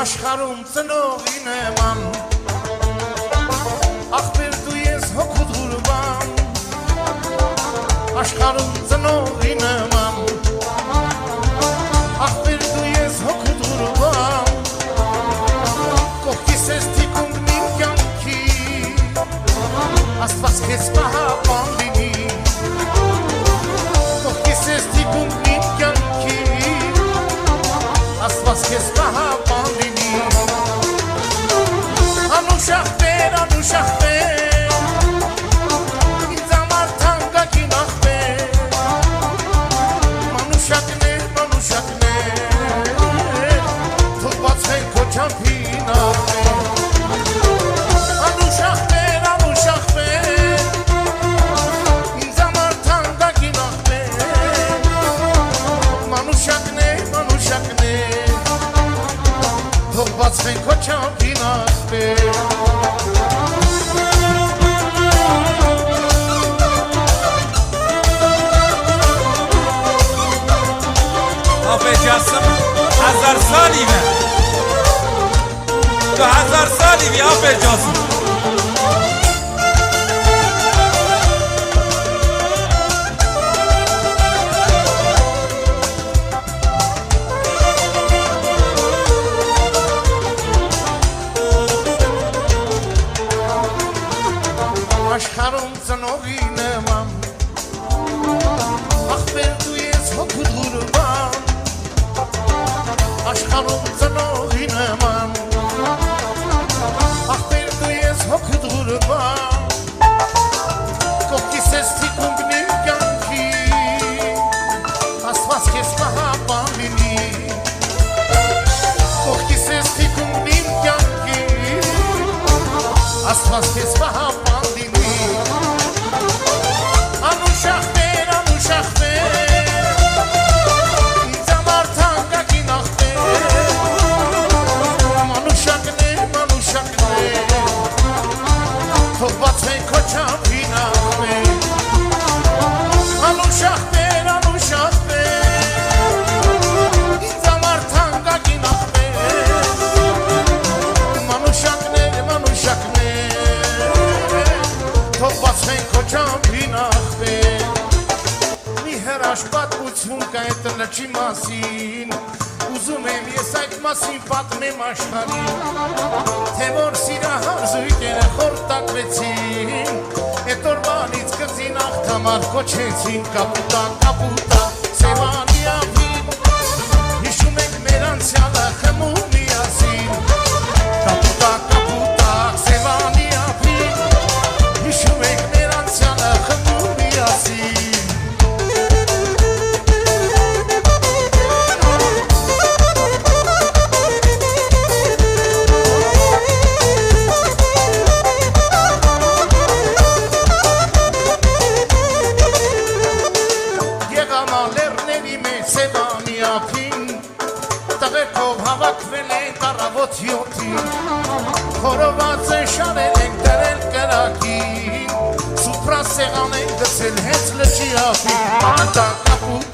Աշխարհում ծնողին եմ ան Ախպեր դու ես հոգու դուրբան Աշխարհում ծնողին եմ ան Ախպեր դու ես հոգու դուրբան Կողքիս ես թիկունդ մին կյանքի Աստված քեզ պահապան լինի Կողքիս ես թիկունդ մին կյանքի Աստված քեզ պահապան լինի Անուշախտեր, անուշախտեր Ինձ համար թանկագին ախպեր Մանուշակներ, մանուշակներ Թող բացվեն քո չափին ախպեր Անուշախտեր, անուշախտեր Ինձ համար թանկագին ախպեր Մանուշակներ, մանուշակներ Թող բացվեն քո չափին ախպեր Afecasim 1000 sali ve Tu 1000 sali ve afecasim Աշխարհում ծնողին եմ ան Ախպեր դու ես հոգու դուրբան Աշխարհում ծնողին եմ ան Ախպեր դու ես հոգու դուրբան Կողքիս ես թիկունդ մին կյանքի Աստված քեզ պահապան լինի Կողքիս ես թիկունդ մին կյանքի Աստված քեզ պահապան լինի Անուշախտեր, անուշախտեր Ինձ համար թանկագին ախպեր Մանուշակներ, մանուշակներ Թող բացվեն քո չափին ախպեր Անուշախտեր, անուշախտեր Ինձ համար թանկագին ախպեր Մանուշակներ, մանուշակներ Թող բացվեն քո չափին ախպեր Մի հրաշ պատմություն կա այդ լճի մասին Ուզում եմ ես այդ մասին պատմեմ աշխարհին Թե որ սիրահար զույգերը խորտակվեցին Էդ օրվանից կծին աղթամար կոչեցին Կապուտա, կապուտա, Սևանի ափին Հիշում ենք մեր անցյալը խմում միասին Կապուտա, կապուտա, Սևանի ափին Հիշում ենք մեր անցյալը խմում միասին Եղամալերների մեջ Սևանի ափին Տղերքով հավաքվել են առավոտ 7-ին Խորոված են շարել ենք դրել կրակին Սուպրա սեղան են գցել հենց լճի ափին Կապուտա, կապուտա